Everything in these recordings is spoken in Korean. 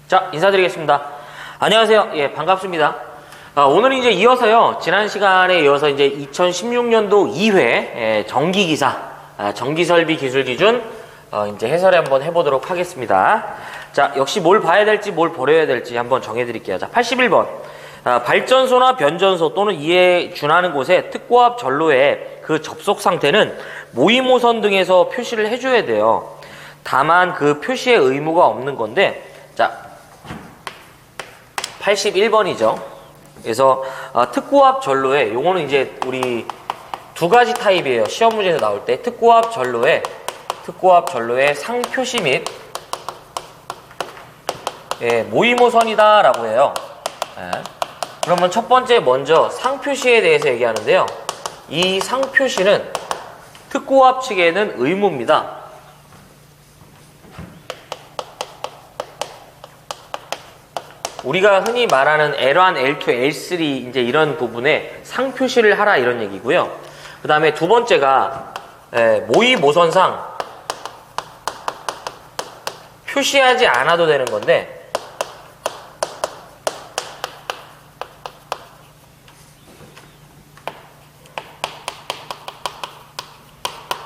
자, 인사드리겠습니다. 안녕하세요. 예, 반갑습니다. 오늘은 이제 이어서요, 지난 시간에 이어서 이제 2016년도 2회 전기기사, 전기설비 기술 기준, 이제 해설에 한번 해보도록 하겠습니다. 자, 역시 뭘 봐야 될지 뭘 버려야 될지 한번 정해드릴게요. 자, 81번. 발전소나 변전소 또는 이에 준하는 곳에 특고압 전로의 그 접속 상태는 모의모선 등에서 표시를 해줘야 돼요. 다만 그 표시의 의무가 없는 건데, 자, 81번이죠. 그래서 특고압 전로에 요거는 이제 우리 두 가지 타입이에요. 시험 문제에서 나올 때 특고압 전로에 상표시 및 모의모선이다 라고 해요. 그러면 첫 번째 먼저 상표시에 대해서 얘기하는데요. 이 상표시는 특고압 측에는 의무입니다. 우리가 흔히 말하는 L1, L2, L3 이제 이런 부분에 상표시를 하라 이런 얘기고요. 그 다음에 두 번째가 모의모선상 표시하지 않아도 되는 건데,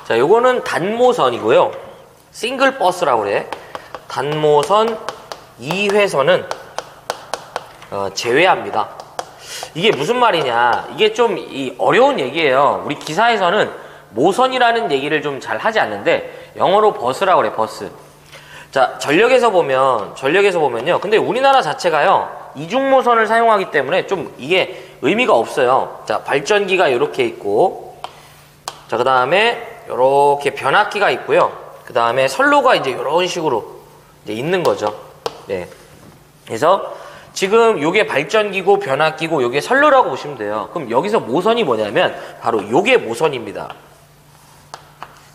자, 요거는 단모선이고요. 싱글 버스라고 그래. 단모선 2회선은 제외합니다. 이게 무슨 말이냐? 이게 좀 어려운 얘기예요. 우리 기사에서는 모선이라는 얘기를 좀 잘 하지 않는데 영어로 버스라고 그래, 버스. 자, 전력에서 보면요. 근데 우리나라 자체가요, 이중모선을 사용하기 때문에 좀 이게 의미가 없어요. 자, 발전기가 이렇게 있고, 자, 그 다음에 이렇게 변압기가 있고요. 그 다음에 선로가 이제 이런 식으로 이제 있는 거죠. 네. 그래서 지금 요게 발전기고 변압기고 요게 선로라고 보시면 돼요. 그럼 여기서 모선이 뭐냐면 바로 요게 모선입니다.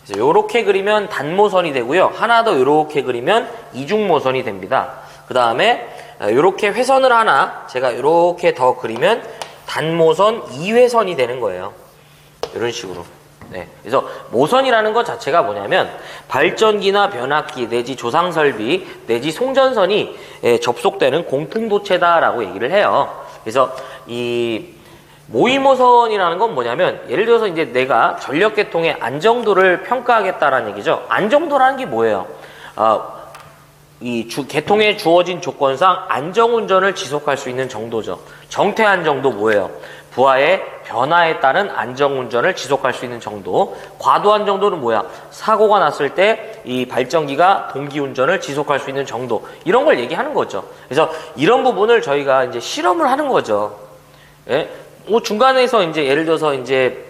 그래서 요렇게 그리면 단모선이 되고요. 하나 더 요렇게 그리면 이중모선이 됩니다. 그 다음에 요렇게 회선을 하나 제가 요렇게 더 그리면 단모선 2회선이 되는 거예요. 이런 식으로. 네. 그래서 모선이라는 것 자체가 뭐냐면 발전기나 변압기 내지 조상설비 내지 송전선이 접속되는 공통도체다라고 얘기를 해요. 그래서 이 모의모선이라는 건 뭐냐면 예를 들어서 이제 내가 전력계통의 안정도를 평가하겠다라는 얘기죠. 안정도라는 게 뭐예요? 계통에 주어진 조건상 안정운전을 지속할 수 있는 정도죠. 정태안정도 뭐예요? 부하의 변화에 따른 안정운전을 지속할 수 있는 정도. 과도한 정도는 뭐야? 사고가 났을 때 이 발전기가 동기운전을 지속할 수 있는 정도. 이런 걸 얘기하는 거죠. 그래서 이런 부분을 저희가 이제 실험을 하는 거죠. 예? 뭐 중간에서 이제 예를 들어서 이제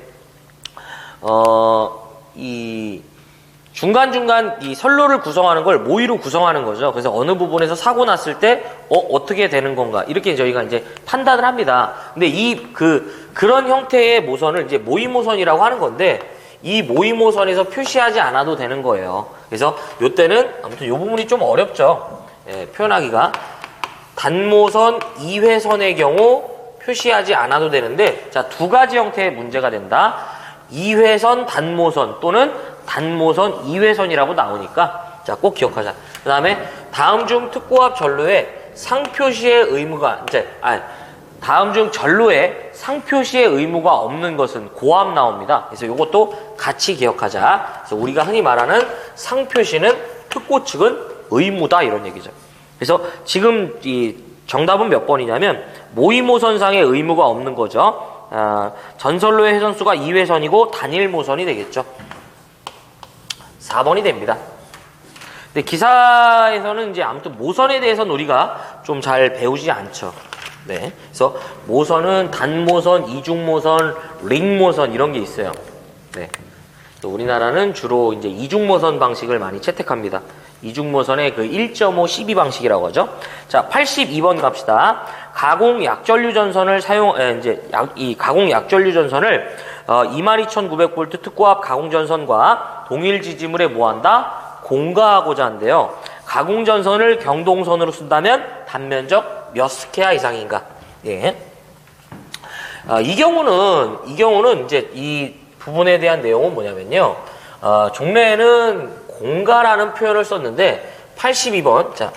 중간중간 이 선로를 구성하는 걸 모의로 구성하는 거죠. 그래서 어느 부분에서 사고 났을 때 어떻게 되는 건가 이렇게 저희가 이제 판단을 합니다. 근데 그런 형태의 모선을 이제 모의모선이라고 하는 건데, 이 모의모선에서 표시하지 않아도 되는 거예요. 그래서 요때는 아무튼 요 부분이 좀 어렵죠. 표현하기가. 단모선 2회선의 경우 표시하지 않아도 되는데, 자, 두 가지 형태의 문제가 된다. 2회선 단모선 또는 단모선 2회선이라고 나오니까, 자, 꼭 기억하자. 그 다음에 다음 중 특고압 전로에 상표시의 의무가, 다음 중 전로에 상표시의 의무가 없는 것은 고압 나옵니다. 그래서 이것도 같이 기억하자. 그래서 우리가 흔히 말하는 상표시는 특고 측은 의무다 이런 얘기죠. 그래서 지금 이 정답은 몇 번이냐면 모의모선상의 의무가 없는 거죠. 전선로의 회선수가 2회선이고 단일모선이 되겠죠. 4번이 됩니다. 근데 기사에서는 이제 아무튼 모선에 대해서는 우리가 좀 잘 배우지 않죠. 네. 그래서 모선은 단모선, 이중모선, 링모선 이런 게 있어요. 네. 우리나라는 주로 이제 이중모선 방식을 많이 채택합니다. 이중모선의 그 1.5 12 방식이라고 하죠. 자, 82번 갑시다. 가공 약전류 전선을 이 가공 약전류 전선을 22,900V 특고압 가공 전선과 동일 지지물에 뭐한다? 공가하고자 한대요. 가공 전선을 경동선으로 쓴다면 단면적 몇 스퀘어 이상인가? 예. 이 경우는 이제 이 부분에 대한 내용은 뭐냐면요. 종래에는 공가라는 표현을 썼는데 82번. 자,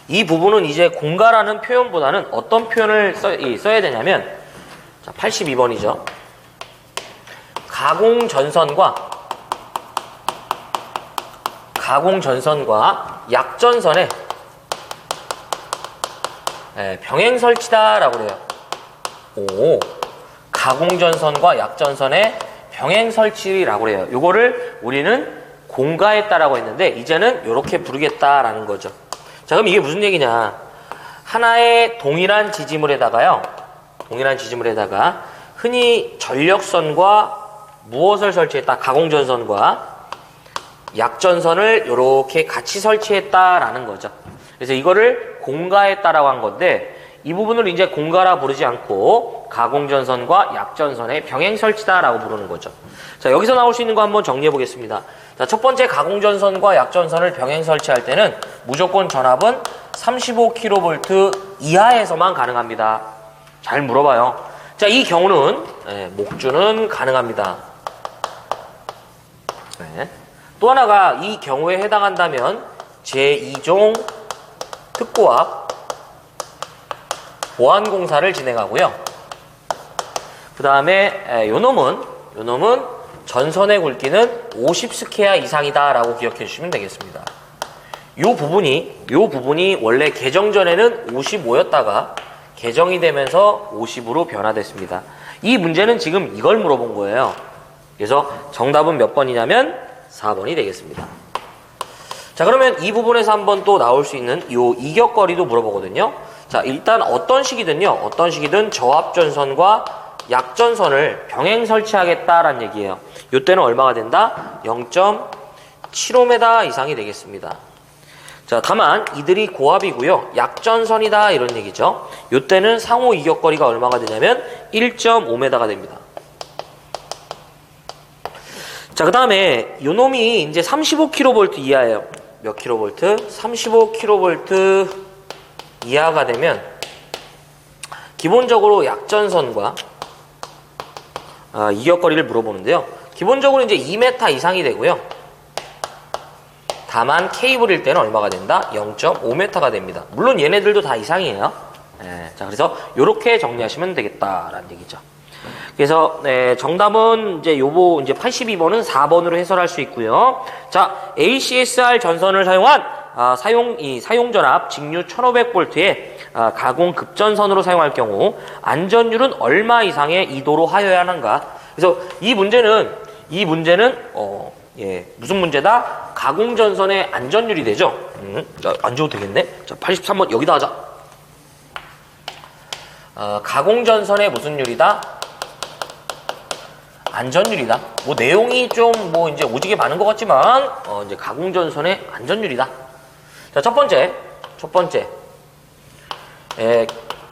이 부분은 이제 공가라는 표현보다는 어떤 표현을 써야 되냐면, 자, 82번이죠. 가공전선과 약전선의 병행 설치다라고 그래요. 오, 가공전선과 약전선의 병행 설치라고 그래요. 요거를 우리는 공가했다라고 했는데 이제는 이렇게 부르겠다라는 거죠. 자, 그럼 이게 무슨 얘기냐? 하나의 동일한 지지물에다가 흔히 전력선과 무엇을 설치했다? 가공전선과 약전선을 이렇게 같이 설치했다라는 거죠. 그래서 이거를 공가했다라고 한 건데, 이 부분을 이제 공가라 부르지 않고 가공전선과 약전선의 병행 설치다라고 부르는 거죠. 자, 여기서 나올 수 있는 거 한번 정리해 보겠습니다. 자, 첫 번째 가공전선과 약전선을 병행 설치할 때는 무조건 전압은 35kV 이하에서만 가능합니다. 잘 물어봐요. 자, 이 경우는 목줄은 가능합니다. 네. 또 하나가 이 경우에 해당한다면 제2종 특고압 보안공사를 진행하고요. 그 다음에 요놈은 전선의 굵기는 50스퀘어 이상이다 라고 기억해 주시면 되겠습니다. 요 부분이 원래 개정 전에는 55였다가 개정이 되면서 50으로 변화됐습니다. 이 문제는 지금 이걸 물어본 거예요. 그래서 정답은 몇 번이냐면 4번이 되겠습니다. 자, 그러면 이 부분에서 한번 또 나올 수 있는 요 이격거리도 물어보거든요. 자, 일단 어떤 식이든 저압전선과 약전선을 병행 설치하겠다라는 얘기예요. 요때는 얼마가 된다? 0.75m 이상이 되겠습니다. 자, 다만 이들이 고압이고요. 약전선이다 이런 얘기죠. 요때는 상호 이격거리가 얼마가 되냐면 1.5m가 됩니다. 자, 그 다음에 요놈이 이제 35kV 이하예요. 몇 킬로볼트? 35kV 이하가 되면 기본적으로 약전선과 이격거리를 물어보는데요. 기본적으로 이제 2m 이상이 되고요. 다만 케이블일 때는 얼마가 된다? 0.5m가 됩니다. 물론 얘네들도 다 이상이에요. 자, 그래서 이렇게 정리하시면 되겠다라는 얘기죠. 그래서 정답은 이제 82번은 4번으로 해설할 수 있고요. 자, ACSR 전선을 사용한 사용 전압 직류 1500V의 가공 급전선으로 사용할 경우 안전율은 얼마 이상의 이도로 하여야 하는가? 그래서 이 문제는 무슨 문제다? 가공전선의 안전율이 되죠. 자, 안 줘도 되겠네. 자, 83번 여기다 하자. 가공전선의 무슨 율이다? 안전율이다. 뭐 내용이 좀 이제 오지게 많은 것 같지만 이제 가공전선의 안전율이다. 자, 첫 번째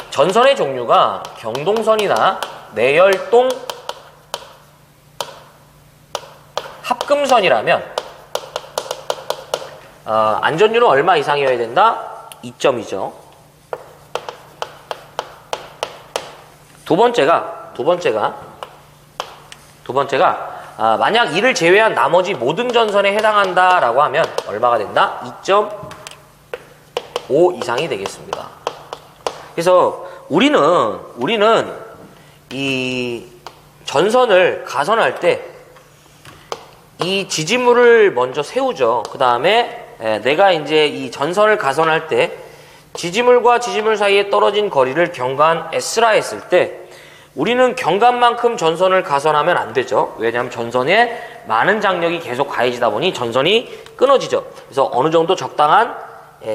전선의 종류가 경동선이나 내열동 합금선이라면 안전율은 얼마 이상이어야 된다? 2점이죠. 두 번째가 만약 이를 제외한 나머지 모든 전선에 해당한다라고 하면 얼마가 된다? 2.5 이상이 되겠습니다. 그래서 우리는 이 전선을 가선할 때 이 지지물을 먼저 세우죠. 그 다음에 내가 이제 이 전선을 가선할 때 지지물과 지지물 사이에 떨어진 거리를 경간 S라 했을 때 우리는 경간만큼 전선을 가선하면 안 되죠. 왜냐하면 전선에 많은 장력이 계속 가해지다 보니 전선이 끊어지죠. 그래서 어느 정도 적당한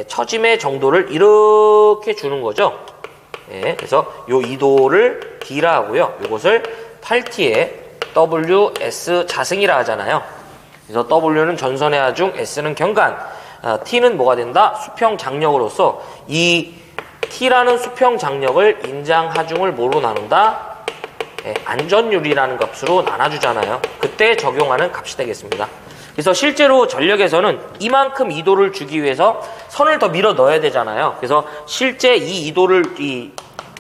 처짐의 정도를 이렇게 주는 거죠. 그래서 요 이도를 D라 하고요. 요것을 8T에 WS 자승이라 하잖아요. 그래서 W는 전선의 하중, S는 경간, T는 뭐가 된다? 수평 장력으로서 이 T라는 수평 장력을 인장 하중을 뭐로 나눈다? 안전율이라는 값으로 나눠주잖아요. 그때 적용하는 값이 되겠습니다. 그래서 실제로 전력에서는 이만큼 이도를 주기 위해서 선을 더 밀어 넣어야 되잖아요. 그래서 실제 이 이도를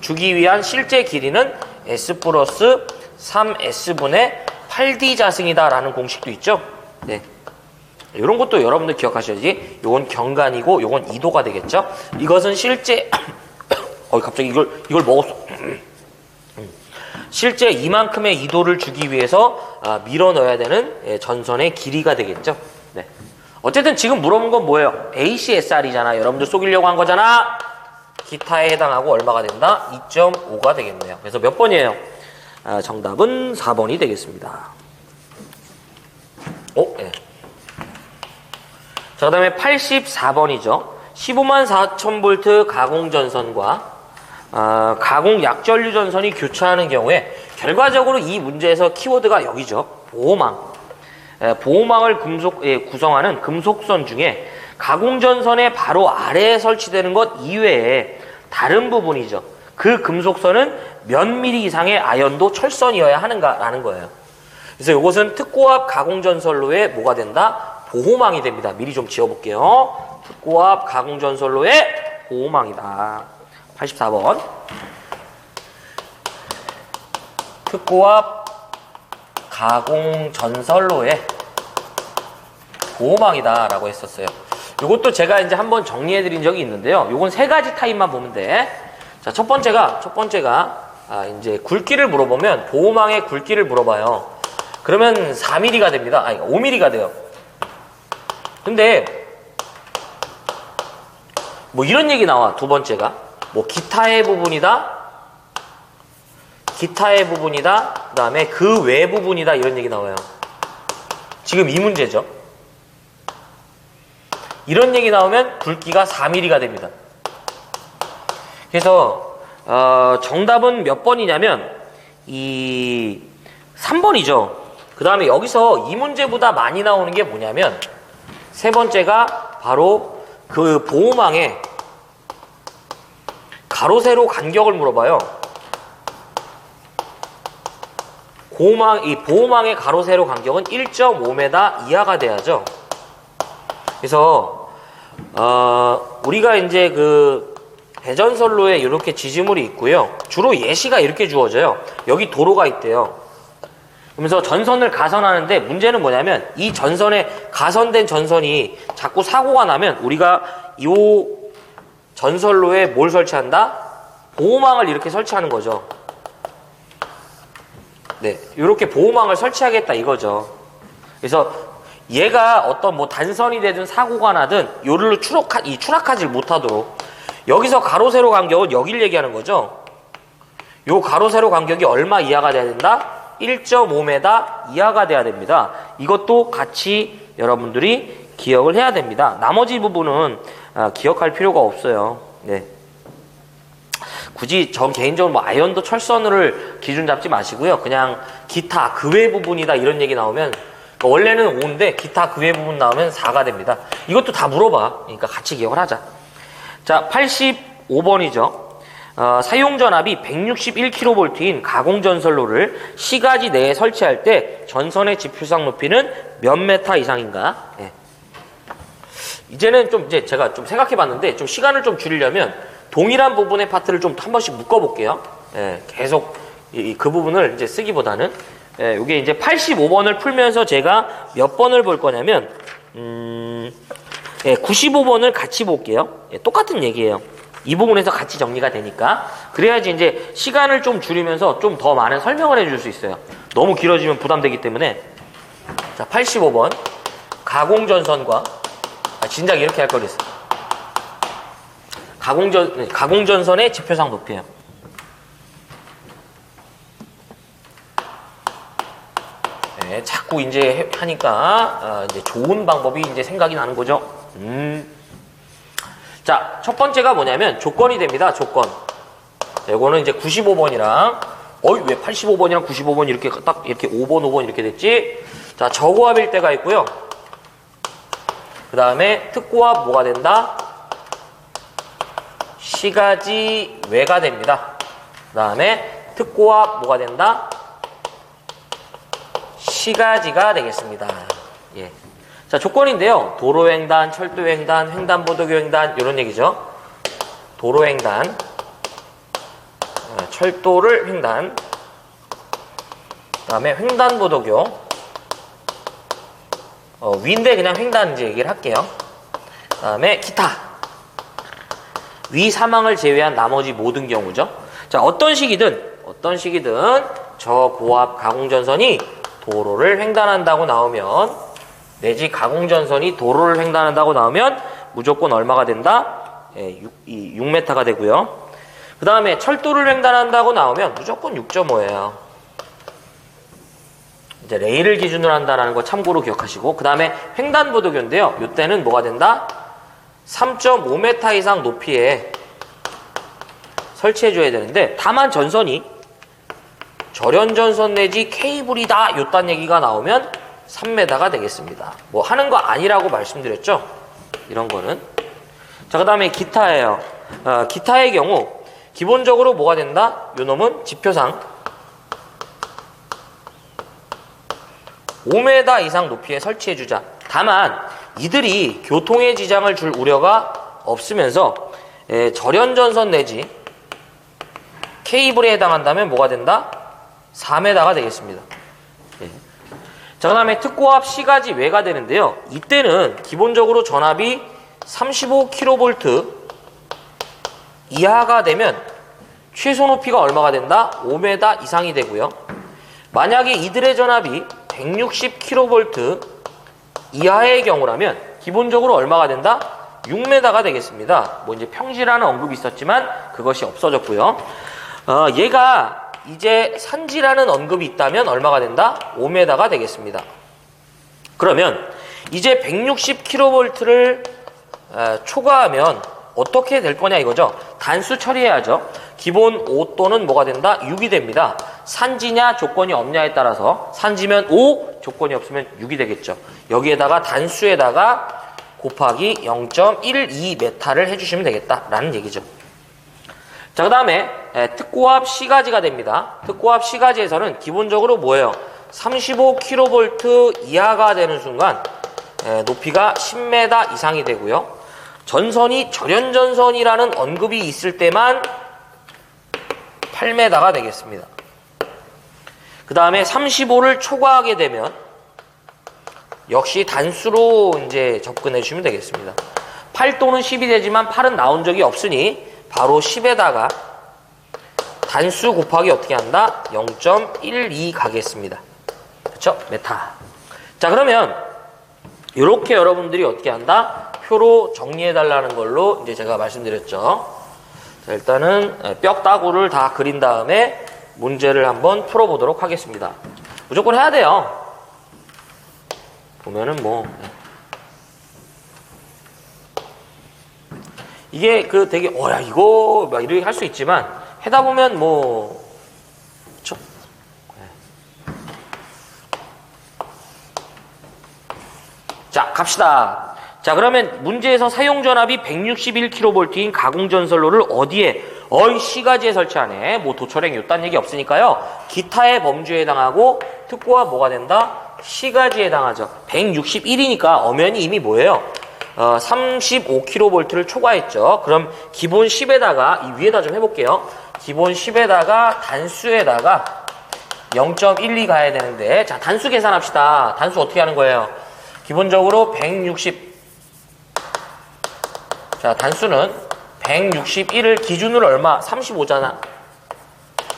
주기 위한 실제 길이는 S 플러스 3S분의 8D 자승이다 라는 공식도 있죠. 네. 이런 것도 여러분들 기억하셔야지. 요건 경간이고 요건 이도가 되겠죠. 이것은 실제 갑자기 이걸 먹었어. 실제 이만큼의 이도를 주기 위해서 밀어 넣어야 되는 전선의 길이가 되겠죠. 네. 어쨌든 지금 물어본 건 뭐예요? ACSR이잖아. 여러분들 속이려고 한 거잖아. 기타에 해당하고 얼마가 된다? 2.5가 되겠네요. 그래서 몇 번이에요? 정답은 4번이 되겠습니다. 네. 자, 그 다음에 84번이죠. 15만 4천 볼트 가공전선과 가공 약전류 전선이 교차하는 경우에 결과적으로 이 문제에서 키워드가 여기죠. 보호망. 보호망을 구성하는 금속선 중에 가공전선의 바로 아래에 설치되는 것 이외에 다른 부분이죠. 그 금속선은 몇 미리 이상의 아연도 철선이어야 하는가라는 거예요. 그래서 이것은 특고압 가공전선로에 뭐가 된다? 보호망이 됩니다. 미리 좀 지어볼게요. 특고압 가공전선로의 보호망이다. 84번. 특고압 가공전선로의 보호망이다 라고 했었어요. 이것도 제가 이제 한번 정리해드린 적이 있는데요. 요건 세 가지 타입만 보면 돼. 자, 첫 번째가 이제 굵기를 물어보면 보호망의 굵기를 물어봐요. 그러면 4mm가 됩니다. 5mm가 돼요. 근데 뭐 이런 얘기 나와. 두 번째가 뭐 기타의 부분이다. 그 다음에 그 외 부분이다. 이런 얘기 나와요. 지금 이 문제죠. 이런 얘기 나오면 굵기가 4mm가 됩니다. 그래서 정답은 몇 번이냐면 이 3번이죠. 그 다음에 여기서 이 문제보다 많이 나오는 게 뭐냐면 세 번째가 바로 그 보호망의 가로 세로 간격을 물어봐요. 이 보호망의 가로 세로 간격은 1.5m 이하가 돼야죠. 그래서 우리가 이제 그 배전선로에 이렇게 지지물이 있고요. 주로 예시가 이렇게 주어져요. 여기 도로가 있대요. 그러면서 전선을 가선하는데 문제는 뭐냐면 이 전선에 가선된 전선이 자꾸 사고가 나면 우리가 이 전선로에 뭘 설치한다? 보호망을 이렇게 설치하는 거죠. 네, 이렇게 보호망을 설치하겠다 이거죠. 그래서 얘가 어떤 뭐 단선이 되든 사고가 나든 요를로 추락하지 못하도록 여기서 가로 세로 간격은 여길 얘기하는 거죠. 요 가로 세로 간격이 얼마 이하가 돼야 된다? 1.5m 이하가 돼야 됩니다. 이것도 같이 여러분들이 기억을 해야 됩니다. 나머지 부분은 기억할 필요가 없어요. 네. 굳이 전 개인적으로 뭐 아연도 철선을 기준 잡지 마시고요. 그냥 기타 그 외 부분이다 이런 얘기 나오면 원래는 5인데 기타 그 외 부분 나오면 4가 됩니다. 이것도 다 물어봐. 그러니까 같이 기억을 하자. 자, 85번이죠. 사용 전압이 161kV인 가공전선로를 시가지 내에 설치할 때 전선의 지표상 높이는 몇 메타 이상인가? 네. 이제는 좀 제가 좀 생각해 봤는데 좀 시간을 좀 줄이려면 동일한 부분의 파트를 좀 한 번씩 묶어 볼게요. 예, 계속 그 부분을 이제 쓰기보다는 이게 이제 85번을 풀면서 제가 몇 번을 볼 거냐면 95번을 같이 볼게요. 똑같은 얘기예요. 이 부분에서 같이 정리가 되니까 그래야지 이제 시간을 좀 줄이면서 좀 더 많은 설명을 해줄 수 있어요. 너무 길어지면 부담되기 때문에. 자, 85번 가공전선과 진작 이렇게 할 걸 그랬어. 가공전선의 지표상 높이에요. 네, 자꾸 이제 하니까 이제 좋은 방법이 이제 생각이 나는 거죠. 자, 첫 번째가 뭐냐면 조건이 됩니다. 조건. 자, 이거는 이제 95번이랑 왜 85번이랑 95번 이렇게 딱 이렇게 5번 이렇게 됐지? 자, 저고압일 때가 있고요. 그 다음에 특고압 뭐가 된다? 시가지 외가 됩니다. 그 다음에 특고압 뭐가 된다? 시가지가 되겠습니다. 예. 자, 조건인데요. 도로횡단, 철도횡단, 횡단보도교횡단 이런 얘기죠. 도로횡단, 철도를 횡단, 그 다음에 횡단보도교, 위인데 그냥 횡단 이제 얘기를 할게요. 그다음에 기타. 위 사망을 제외한 나머지 모든 경우죠. 자, 어떤 시기든 저고압 가공전선이 도로를 횡단한다고 나오면, 내지 가공전선이 도로를 횡단한다고 나오면 무조건 얼마가 된다? 6m가 되고요. 그 다음에 철도를 횡단한다고 나오면 무조건 6.5예요. 이제 레일을 기준으로 한다는 거 참고로 기억하시고, 그 다음에 횡단보도교인데요. 이때는 뭐가 된다? 3.5m 이상 높이에 설치해줘야 되는데, 다만 전선이 절연전선 내지 케이블이다 요딴 얘기가 나오면 3m가 되겠습니다. 뭐 하는 거 아니라고 말씀드렸죠? 이런 거는. 자, 그 다음에 기타예요. 기타의 경우 기본적으로 뭐가 된다? 요 놈은 지표상 5m 이상 높이에 설치해주자. 다만 이들이 교통에 지장을 줄 우려가 없으면서 절연전선 내지 케이블에 해당한다면 뭐가 된다? 4m가 되겠습니다. 자, 그 다음에 특고압 시가지 외가 되는데요. 이때는 기본적으로 전압이 35kV 이하가 되면 최소 높이가 얼마가 된다? 5m 이상이 되고요. 만약에 이들의 전압이 160kV 이하의 경우라면 기본적으로 얼마가 된다? 6m가 되겠습니다. 뭐 이제 평지라는 언급이 있었지만 그것이 없어졌고요. 얘가 이제 산지라는 언급이 있다면 얼마가 된다? 5m가 되겠습니다. 그러면 이제 160kV를 초과하면 어떻게 될 거냐 이거죠. 단수 처리해야죠. 기본 5 또는 뭐가 된다? 6이 됩니다. 산지냐 조건이 없냐에 따라서 산지면 5, 조건이 없으면 6이 되겠죠. 여기에다가 단수에다가 곱하기 0.12m를 해주시면 되겠다라는 얘기죠. 자, 그 다음에 특고압 시가지가 됩니다. 특고압 시가지에서는 기본적으로 뭐예요? 35kV 이하가 되는 순간 높이가 10m 이상이 되고요. 전선이 절연전선이라는 언급이 있을 때만 8m가 되겠습니다. 그 다음에 35를 초과하게 되면 역시 단수로 이제 접근해 주시면 되겠습니다. 8 또는 10이 되지만 8은 나온 적이 없으니 바로 10에다가 단수 곱하기 어떻게 한다? 0.12 가겠습니다. 그쵸? 메타. 자, 그러면 이렇게 여러분들이 어떻게 한다? 표로 정리해 달라는 걸로 이제 제가 말씀드렸죠. 자, 일단은 뼈 따구를 다 그린 다음에 문제를 한번 풀어보도록 하겠습니다. 무조건 해야 돼요. 보면은 뭐 이게 되게 야 이거 막 이렇게 할 수 있지만 해다 보면 뭐 그쵸? 자, 갑시다. 자, 그러면 문제에서 사용 전압이 161kV인 가공전선로를 어디에? 시가지에 설치하네. 뭐 도철행 요딴 얘기 없으니까요. 기타의 범주에 해당하고 특고가 뭐가 된다? 시가지에 해당하죠. 161이니까 엄연히 이미 뭐예요? 35kV를 초과했죠. 그럼 기본 10에다가 이 위에다 좀 해볼게요. 기본 10에다가 단수에다가 0.12 가야 되는데, 자, 단수 계산합시다. 단수 어떻게 하는 거예요? 기본적으로 160. 자, 단수는 161을 기준으로 얼마? 35잖아.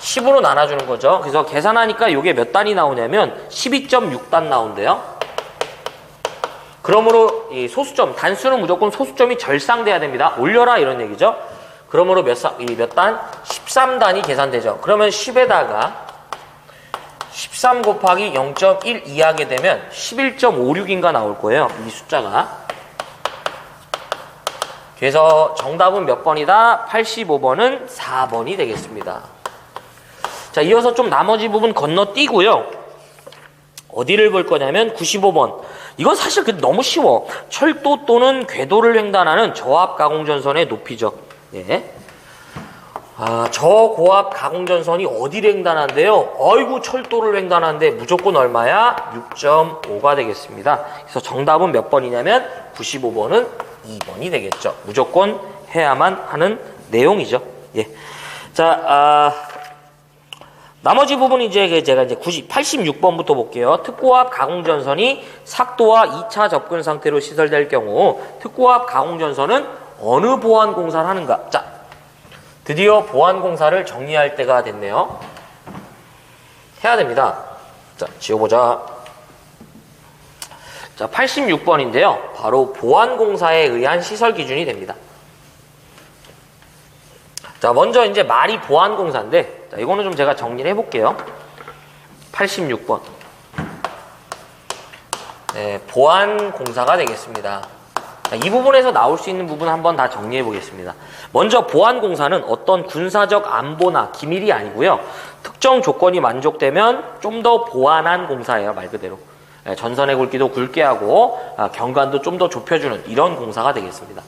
10으로 나눠주는 거죠. 그래서 계산하니까 이게 몇 단이 나오냐면 12.6단 나온대요. 그러므로 이 소수점, 단수는 무조건 소수점이 절상돼야 됩니다. 올려라 이런 얘기죠. 그러므로 몇 단? 13단이 계산되죠. 그러면 10에다가 13 곱하기 0.12 하게 되면 11.56인가 나올 거예요. 이 숫자가. 그래서 정답은 몇 번이다? 85번은 4번이 되겠습니다. 자, 이어서 좀 나머지 부분 건너뛰고요. 어디를 볼 거냐면 95번. 이건 사실 너무 쉬워. 철도 또는 궤도를 횡단하는 저압 가공전선의 높이죠. 예. 저고압 가공전선이 어디를 횡단한대요? 어이구, 철도를 횡단하는데 무조건 얼마야? 6.5가 되겠습니다. 그래서 정답은 몇 번이냐면 95번은 2번이 되겠죠. 무조건 해야만 하는 내용이죠. 예. 자, 나머지 부분 제가 86번부터 볼게요. 특고압 가공전선이 삭도와 2차 접근 상태로 시설될 경우 특고압 가공전선은 어느 보안공사를 하는가? 자, 드디어 보안공사를 정리할 때가 됐네요. 해야 됩니다. 자, 지워보자. 자, 86번인데요. 바로 보안공사에 의한 시설 기준이 됩니다. 자, 먼저 이제 말이 보안공사인데, 자, 이거는 좀 제가 정리를 해볼게요. 86번. 네, 보안공사가 되겠습니다. 자, 이 부분에서 나올 수 있는 부분 한번 다 정리해 보겠습니다. 먼저 보안공사는 어떤 군사적 안보나 기밀이 아니고요. 특정 조건이 만족되면 좀 더 보안한 공사예요, 말 그대로. 네, 전선의 굵기도 굵게 하고 경관도 좀 더 좁혀주는 이런 공사가 되겠습니다.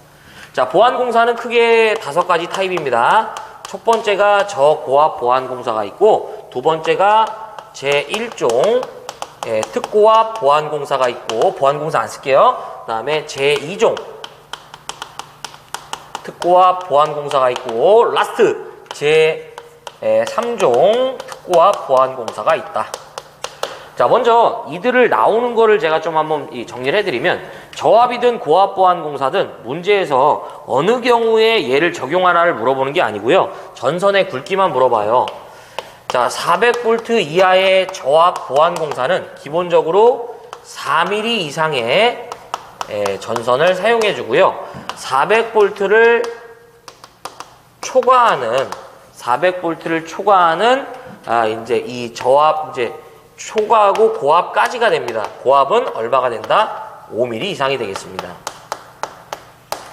자, 보안공사는 크게 5가지 타입입니다. 첫 번째가 저고압 보안공사가 있고, 두 번째가 제1종 특고압 보안공사가 있고, 보안공사 안 쓸게요. 그 다음에 제2종 특고압 보안공사가 있고, 라스트 제3종 특고압 보안공사가 있다. 자, 먼저 이들을 나오는 거를 제가 좀 한번 정리를 해드리면, 저압이든 고압 보안공사든 문제에서 어느 경우에 얘를 적용하나를 물어보는 게 아니고요. 전선의 굵기만 물어봐요. 자, 400V 이하의 저압 보안공사는 기본적으로 4mm 이상의 전선을 사용해 주고요. 400V를 초과하는 이제 이 저압 초과하고 고압까지가 됩니다. 고압은 얼마가 된다? 5mm 이상이 되겠습니다.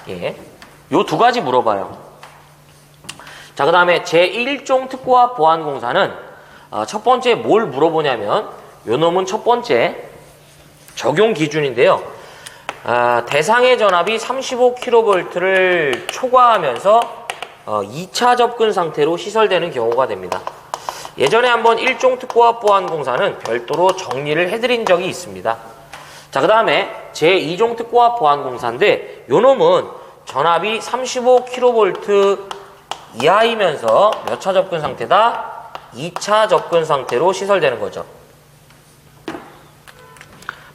예. 요 2가지 물어봐요. 자, 그 다음에 제1종 특고압 보안공사는 첫 번째 뭘 물어보냐면, 요 놈은 첫 번째 적용 기준인데요. 대상의 전압이 35kV를 초과하면서 2차 접근 상태로 시설되는 경우가 됩니다. 예전에 한번 1종 특고압 보안공사는 별도로 정리를 해드린 적이 있습니다. 자, 그 다음에 제2종 특고압 보안공사인데, 요 놈은 전압이 35kV 이하이면서 몇 차 접근 상태다? 2차 접근 상태로 시설되는 거죠.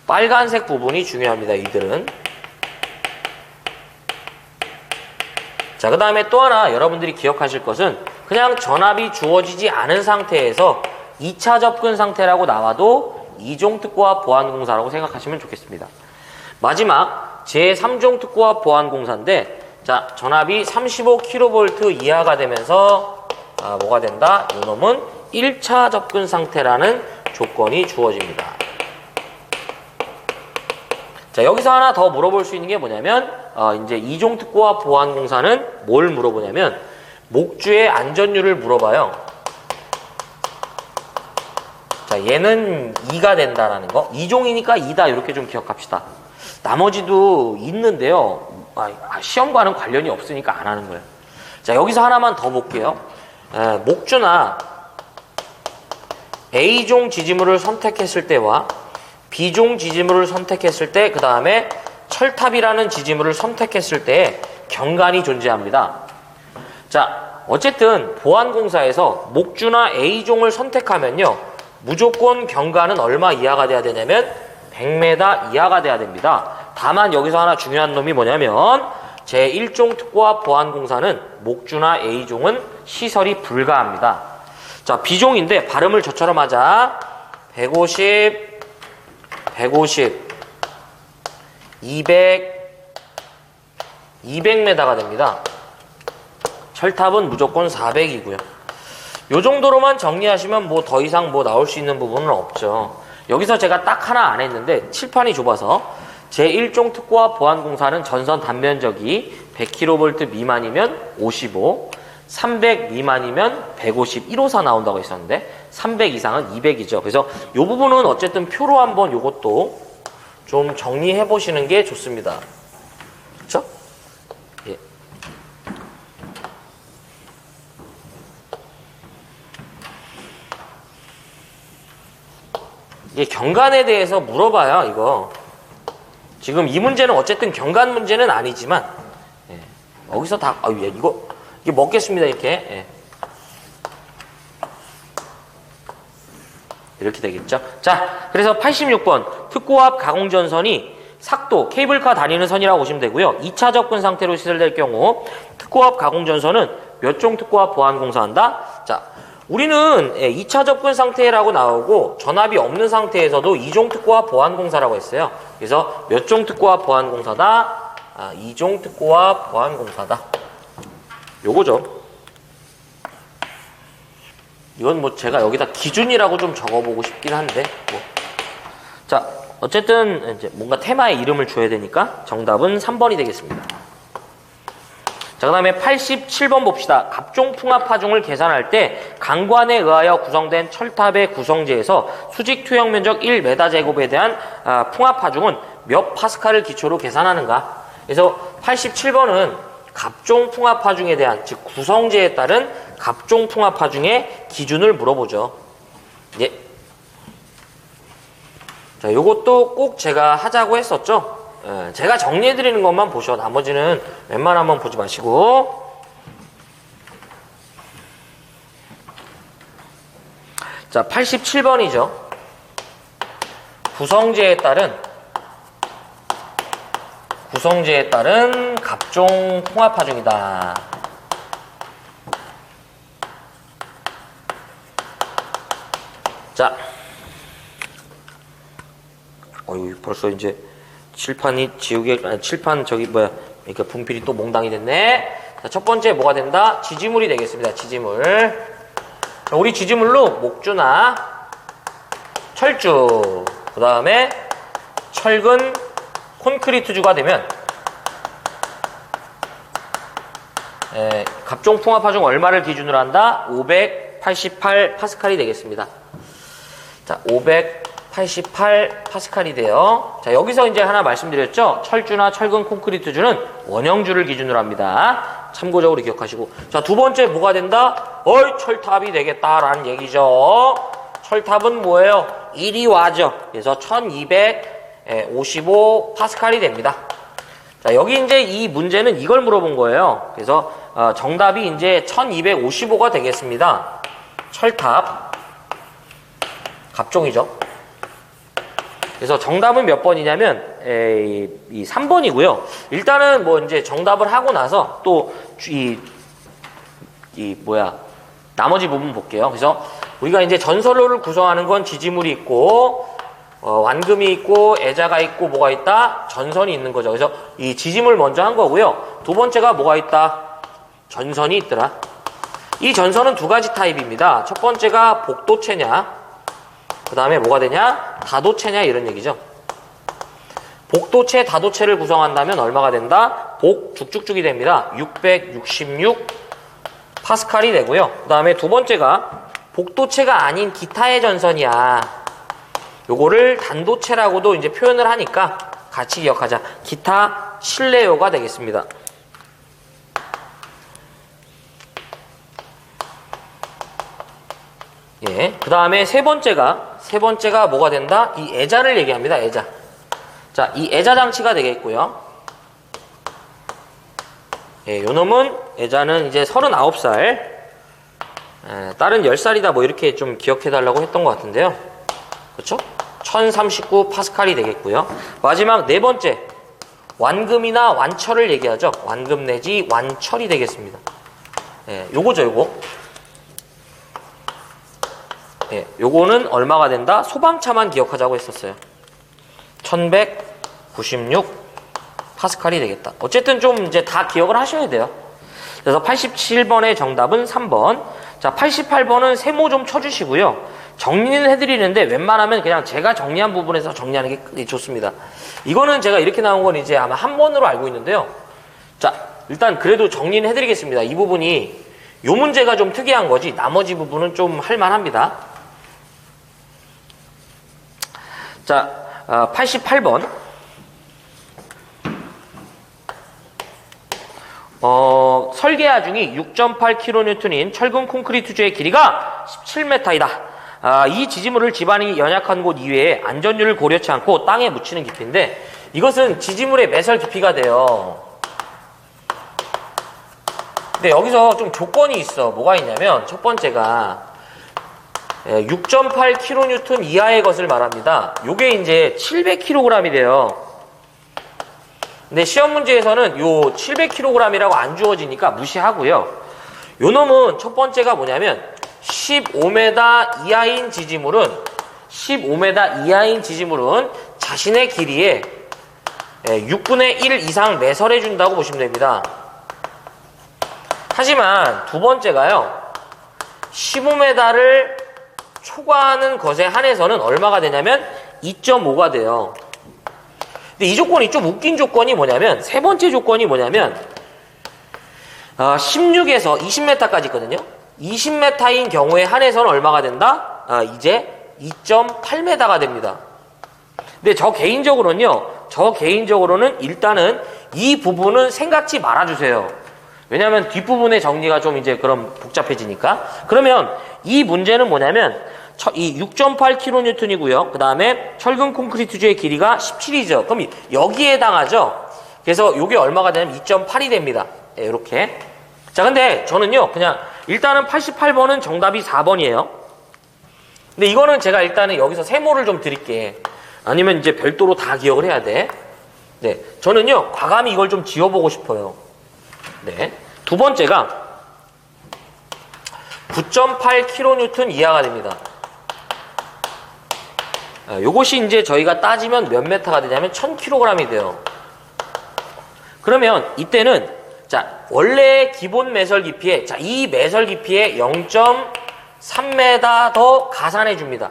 빨간색 부분이 중요합니다, 이들은. 자, 그 다음에 또 하나 여러분들이 기억하실 것은, 그냥 전압이 주어지지 않은 상태에서 2차 접근 상태라고 나와도 2종 특고압 보안공사라고 생각하시면 좋겠습니다. 마지막 제3종 특고압 보안공사인데, 자, 전압이 35kV 이하가 되면서 뭐가 된다? 이놈은 1차 접근 상태라는 조건이 주어집니다. 자, 여기서 하나 더 물어볼 수 있는 게 뭐냐면, 이제 2종 특고압 보안공사는 뭘 물어보냐면, 목주의 안전율을 물어봐요. 자, 얘는 2가 된다라는 거. 2종이니까 2다, 이렇게 좀 기억합시다. 나머지도 있는데요. 시험과는 관련이 없으니까 안 하는 거예요. 자, 여기서 하나만 더 볼게요. 목주나 A종 지지물을 선택했을 때와 B종 지지물을 선택했을 때, 그 다음에 철탑이라는 지지물을 선택했을 때에 경관이 존재합니다. 자, 어쨌든 보안공사에서 목주나 A종을 선택하면요, 무조건 경관은 얼마 이하가 돼야 되냐면 100m 이하가 돼야 됩니다. 다만 여기서 하나 중요한 놈이 뭐냐면, 제1종 특고압 보안공사는 목주나 A종은 시설이 불가합니다. 자, B종인데 발음을 저처럼 하자. 150, 200, 200m가 됩니다. 철탑은 무조건 400이고요. 요 정도로만 정리하시면 뭐 더 이상 뭐 나올 수 있는 부분은 없죠. 여기서 제가 딱 하나 안 했는데 칠판이 좁아서, 제1종 특고압 보안공사는 전선 단면적이 100kV 미만이면 55, 300 미만이면 150, 154 나온다고 했었는데 300 이상은 200이죠. 그래서 요 부분은 어쨌든 표로 한번 요것도 좀 정리해 보시는 게 좋습니다. 그렇죠? 예. 이게 경관에 대해서 물어봐요, 이거. 지금 이 문제는 어쨌든 경관 문제는 아니지만, 예. 여기서 다, 이게 먹겠습니다, 이렇게. 예. 이렇게 되겠죠. 자, 그래서 86번 특고압 가공전선이 삭도, 케이블카 다니는 선이라고 보시면 되고요. 2차 접근 상태로 시설될 경우 특고압 가공전선은 몇 종 특고압 보완공사한다? 자, 우리는 2차 접근 상태라고 나오고 전압이 없는 상태에서도 2종 특고압 보완공사라고 했어요. 그래서 몇 종 특고압 보완공사다? 2종 특고압 보완공사다. 요거죠. 이건 뭐 제가 여기다 기준이라고 좀 적어보고 싶긴 한데 뭐. 자, 어쨌든 이제 뭔가 테마에 이름을 줘야 되니까 정답은 3번이 되겠습니다. 자, 그 다음에 87번 봅시다. 갑종풍압파중을 계산할 때 강관에 의하여 구성된 철탑의 구성재에서 수직 투영 면적 1m 제곱에 대한 풍압파중은 몇 파스칼을 기초로 계산하는가? 그래서 87번은 갑종풍압파중에 대한, 즉 구성재에 따른 갑종풍압파중의 기준을 물어보죠. 예. 자, 요것도 꼭 제가 하자고 했었죠. 제가 정리해드리는 것만 보셔. 나머지는 웬만하면 보지 마시고. 자, 87번이죠. 구성재에 따른 갑종 풍압파중이다. 자, 벌써 이제 칠판이 칠판 그러니까 분필이 또 몽당이 됐네. 자, 첫 번째 뭐가 된다? 지지물이 되겠습니다. 지지물. 자, 우리 지지물로 목주나 철주, 그 다음에 철근, 콘크리트주가 되면 갑종 풍압파중 얼마를 기준으로 한다? 588 파스칼이 되겠습니다. 자, 588 파스칼이 돼요. 자, 여기서 이제 하나 말씀드렸죠. 철주나 철근 콘크리트주는 원형주를 기준으로 합니다. 참고적으로 기억하시고. 자, 두 번째 뭐가 된다? 철탑이 되겠다라는 얘기죠. 철탑은 뭐예요? 1이 와죠. 그래서 1255 파스칼이 됩니다. 자, 여기 이제 이 문제는 이걸 물어본 거예요. 그래서 정답이 이제 1255가 되겠습니다. 철탑. 갑종이죠. 그래서 정답은 몇 번이냐면 이 3번이고요. 일단은 뭐 이제 정답을 하고 나서 또 나머지 부분 볼게요. 그래서 우리가 이제 전선로를 구성하는 건 지지물이 있고 완금이 있고 애자가 있고 뭐가 있다? 전선이 있는 거죠. 그래서 이 지지물 먼저 한 거고요. 두 번째가 뭐가 있다? 전선이 있더라. 이 전선은 두 가지 타입입니다. 첫 번째가 복도체냐, 그 다음에 뭐가 되냐? 다도체냐, 이런 얘기죠. 복도체, 다도체를 구성한다면 얼마가 된다? 복죽죽죽이 됩니다. 666 파스칼이 되고요. 그 다음에 두 번째가 복도체가 아닌 기타의 전선이야. 요거를 단도체라고도 이제 표현을 하니까 같이 기억하자. 기타 실내요가 되겠습니다. 예. 그 다음에 세 번째가 뭐가 된다? 이 애자를 얘기합니다. 애자. 자, 이 애자 장치가 되겠고요. 예, 요 놈은 애자는 이제 39살. 다른 10살이다 뭐 이렇게 좀 기억해 달라고 했던 것 같은데요. 그렇죠? 1039 파스칼이 되겠고요. 마지막 네 번째. 완금이나 완철을 얘기하죠. 완금 내지 완철이 되겠습니다. 예, 요거죠, 요거. 예, 요거는 얼마가 된다? 소방차만 기억하자고 했었어요. 1196 파스칼이 되겠다. 어쨌든 좀 이제 다 기억을 하셔야 돼요. 그래서 87번의 정답은 3번. 자, 88번은 세모 좀 쳐주시고요. 정리는 해드리는데 웬만하면 그냥 제가 정리한 부분에서 정리하는 게 좋습니다. 이거는 제가 이렇게 나온 건 이제 아마 한 번으로 알고 있는데요. 자, 일단 그래도 정리는 해드리겠습니다. 이 부분이 요 문제가 좀 특이한 거지 나머지 부분은 좀 할만합니다. 자, 88번. 설계 하중이 6.8kN인 철근 콘크리트주의 길이가 17m이다. 이 지지물을 지반이 연약한 곳 이외에 안전율을 고려치 않고 땅에 묻히는 깊이인데 이것은 지지물의 매설 깊이가 돼요. 근데 여기서 좀 조건이 있어. 뭐가 있냐면 첫 번째가 6.8kN 이하의 것을 말합니다. 요게 이제 700kg이 돼요. 근데 시험 문제에서는 요 700kg이라고 안 주어지니까 무시하고요. 요 놈은 첫 번째가 뭐냐면 15m 이하인 지지물은 자신의 길이에 6분의 1 이상 매설해 준다고 보시면 됩니다. 하지만 두 번째가요. 15m를 초과하는 것에 한해서는 얼마가 되냐면 2.5가 돼요. 근데 이 조건이 좀 웃긴 조건이 뭐냐면 세 번째 조건이 뭐냐면 16에서 20m까지 있거든요. 20m인 경우에 한해서는 얼마가 된다? 이제 2.8m가 됩니다. 근데 저 개인적으로는 일단은 이 부분은 생각지 말아주세요. 왜냐하면 뒷부분의 정리가 좀 이제 그럼 복잡해지니까. 그러면 이 문제는 뭐냐면 이 6.8kN이고요. 그 다음에 철근 콘크리트주의 길이가 17이죠. 그럼 여기에 해당하죠. 그래서 이게 얼마가 되냐면 2.8이 됩니다. 이렇게. 자, 근데 저는요, 그냥 일단은 88번은 정답이 4번이에요. 근데 이거는 제가 일단은 여기서 세모를 좀 드릴게. 아니면 이제 별도로 다 기억을 해야 돼. 네, 저는요, 과감히 이걸 좀 지워보고 싶어요. 네. 두 번째가 9.8kN 이하가 됩니다. 요것이 이제 저희가 따지면 몇 메타가 되냐면 1000kg이 돼요. 그러면 이때는 자, 원래 기본 매설 깊이에 이 매설 깊이에 0.3m 더 가산해 줍니다.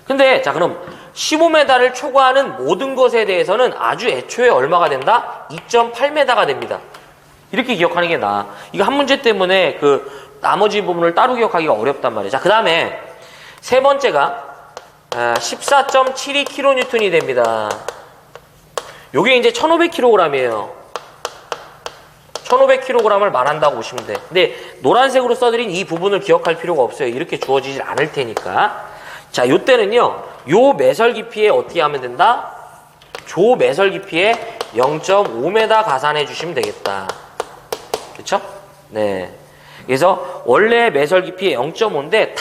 근데 자, 그럼 15m를 초과하는 모든 것에 대해서는 아주 애초에 얼마가 된다? 2.8m가 됩니다. 이렇게 기억하는 게 나아. 이거 한 문제 때문에 그 나머지 부분을 따로 기억하기가 어렵단 말이에요. 자, 그 다음에 세 번째가 14.72kN이 됩니다. 요게 이제 1500kg이에요. 1500kg을 말한다고 보시면 돼. 근데 노란색으로 써드린 이 부분을 기억할 필요가 없어요. 이렇게 주어지질 않을 테니까. 자, 요때는요, 요 매설 깊이에 어떻게 하면 된다? 조 매설 깊이에 0.5m 가산해 주시면 되겠다. 그쵸? 네. 그래서 원래 매설 깊이에 0.5인데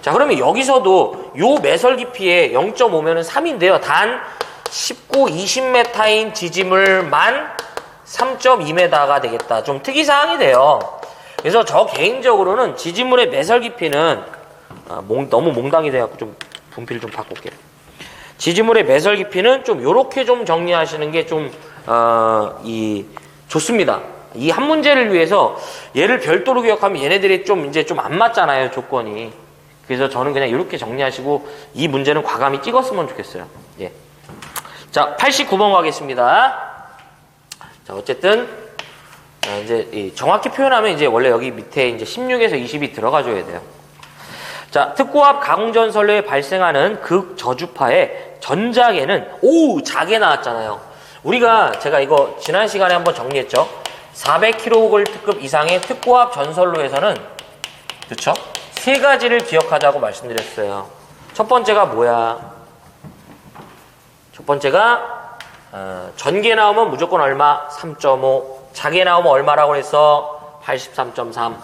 자, 그러면 여기서도 요 매설 깊이에 0.5면은 3인데요. 단 19, 20m인 지지물만 3.2m가 되겠다. 좀 특이사항이 돼요. 그래서 저 개인적으로는 지지물의 매설 깊이는 너무 몽당이 돼갖고 좀 분필 좀 바꿀게요. 지지물의 매설 깊이는 좀 요렇게 좀 정리하시는 게 좀 좋습니다. 이 한 문제를 위해서 얘를 별도로 기억하면 얘네들이 좀 이제 좀 안 맞잖아요, 조건이. 그래서 저는 그냥 이렇게 정리하시고 이 문제는 과감히 찍었으면 좋겠어요. 예. 자, 89번 가겠습니다. 자, 어쨌든 이제 정확히 표현하면 이제 원래 여기 밑에 이제 16에서 20이 들어가줘야 돼요. 자, 특고압 가공전선로에 발생하는 극저주파의 전자계는 자계 나왔잖아요. 제가 이거 지난 시간에 한번 정리했죠. 400kV급 이상의 특고압 전선로에서는 그쵸? 세 가지를 기억하자고 말씀드렸어요. 첫 번째가 뭐야? 첫 번째가 전계 나오면 무조건 얼마? 3.5. 자계 나오면 얼마라고 해서 83.3.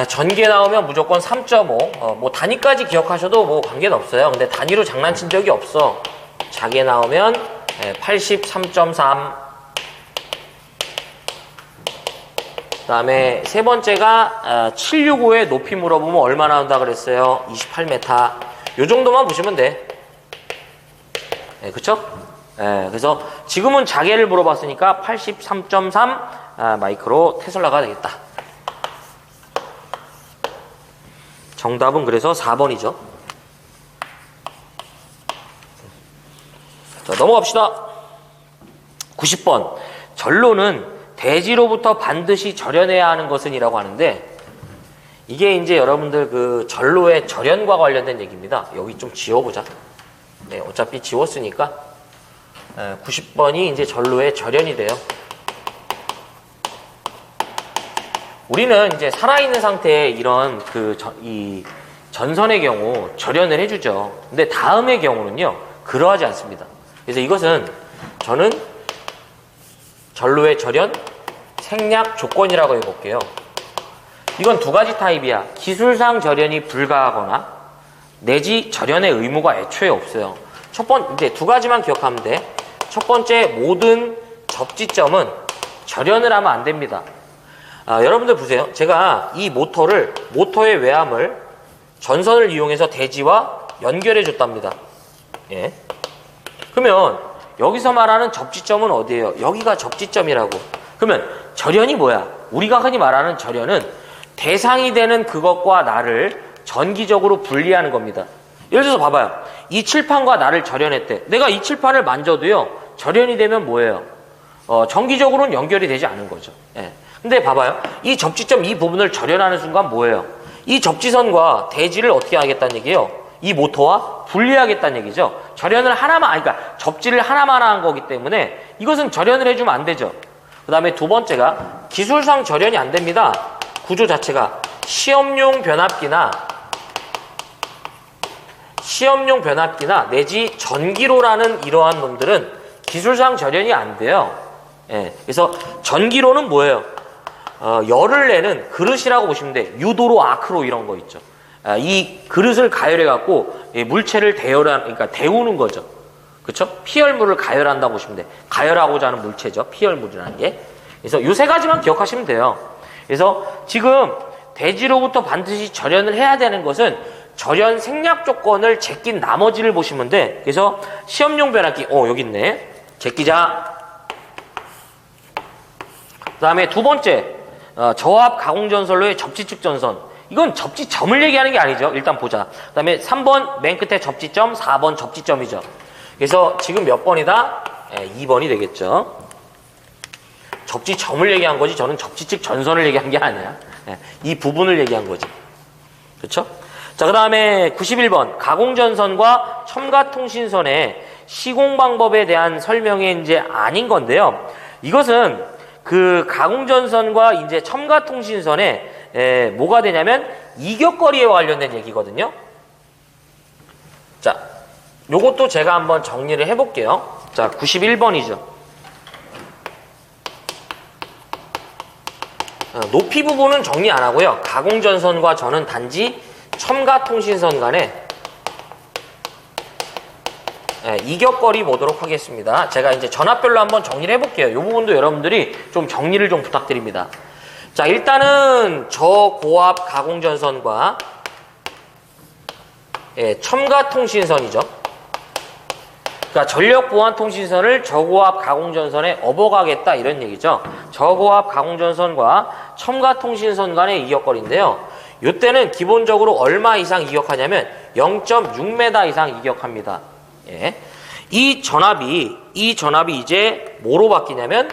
전계 나오면 무조건 3.5. 뭐 단위까지 기억하셔도 뭐 관계는 없어요. 근데 단위로 장난친 적이 없어. 자계 나오면 83.3. 그 다음에 세 번째가 765의 높이 물어보면 얼마 나온다 그랬어요? 28m. 요 정도만 보시면 돼. 그쵸? 그래서 지금은 자계를 물어봤으니까 83.3 마이크로 테슬라가 되겠다. 정답은 그래서 4번이죠. 자, 넘어갑시다. 90번. 전로는 대지로부터 반드시 절연해야 하는 것은 이라고 하는데, 이게 이제 여러분들 그 전로의 절연과 관련된 얘기입니다. 여기 좀 지워보자. 네, 어차피 지웠으니까 90번이 이제 전로의 절연이 돼요. 우리는 이제 살아있는 상태에 이런 이 전선의 경우 절연을 해주죠. 근데 다음의 경우는요, 그러하지 않습니다. 그래서 이것은 저는 전로의 절연 생략 조건이라고 해볼게요. 이건 두 가지 타입이야. 기술상 절연이 불가하거나 내지 절연의 의무가 애초에 없어요. 이제 두 가지만 기억하면 돼. 첫 번째, 모든 접지점은 절연을 하면 안 됩니다. 여러분들 보세요. 제가 이 모터의 외함을 전선을 이용해서 대지와 연결해 줬답니다. 예. 그러면 여기서 말하는 접지점은 어디예요? 여기가 접지점이라고. 그러면 절연이 뭐야? 우리가 흔히 말하는 절연은 대상이 되는 그것과 나를 전기적으로 분리하는 겁니다. 예를 들어서 봐봐요. 이 칠판과 나를 절연했대. 내가 이 칠판을 만져도요, 절연이 되면 뭐예요? 전기적으로는 연결이 되지 않은 거죠. 예. 근데 봐봐요. 이 접지점 이 부분을 절연하는 순간 뭐예요? 이 접지선과 대지를 어떻게 하겠다는 얘기예요? 이 모터와 분리하겠다는 얘기죠. 절연을 그러니까 접지를 하나만 한 거기 때문에 이것은 절연을 해주면 안 되죠. 그 다음에 두 번째가 기술상 절연이 안 됩니다. 구조 자체가 시험용 변압기나 내지 전기로라는 이러한 놈들은 기술상 절연이 안 돼요. 예, 그래서 전기로는 뭐예요? 열을 내는 그릇이라고 보시면 돼. 유도로 아크로 이런 거 있죠. 이 그릇을 가열해 갖고 물체를 그러니까 데우는 거죠. 그렇죠? 피열물을 가열한다고 보시면 돼. 가열하고자 하는 물체죠. 피열물이라는 게. 그래서 요 세 가지만 기억하시면 돼요. 그래서 지금 대지로부터 반드시 절연을 해야 되는 것은 절연 생략 조건을 제낀 나머지를 보시면 돼. 그래서 시험용 변압기, 여기 있네. 제끼자. 그 다음에 두 번째, 저압 가공전선로의 접지축 전선. 이건 접지점을 얘기하는 게 아니죠. 일단 보자. 그 다음에 3번 맨 끝에 접지점, 4번 접지점이죠. 그래서 지금 몇 번이다? 2번이 되겠죠. 접지점을 얘기한 거지 저는 접지축 전선을 얘기한 게 아니야. 이 부분을 얘기한 거지. 그렇죠? 자, 그 다음에 91번 가공전선과 첨가통신선의 시공 방법에 대한 설명이 이제 아닌 건데요. 이것은 그 가공전선과 이제 첨가통신선에 뭐가 되냐면 이격거리에 관련된 얘기거든요. 자, 요것도 제가 한번 정리를 해볼게요. 자, 91번이죠. 높이 부분은 정리 안 하고요. 가공전선과 저는 단지 첨가통신선 간에 이격거리 보도록 하겠습니다. 제가 이제 전압별로 한번 정리를 해볼게요. 이 부분도 여러분들이 좀 정리를 좀 부탁드립니다. 자, 일단은 저고압 가공전선과 첨가통신선이죠. 그러니까 전력보완통신선을 저고압 가공전선에 업어가겠다 이런 얘기죠. 저고압 가공전선과 첨가통신선 간의 이격거리인데요. 이때는 기본적으로 얼마 이상 이격하냐면 0.6m 이상 이격합니다. 예. 이 전압이 이제 뭐로 바뀌냐면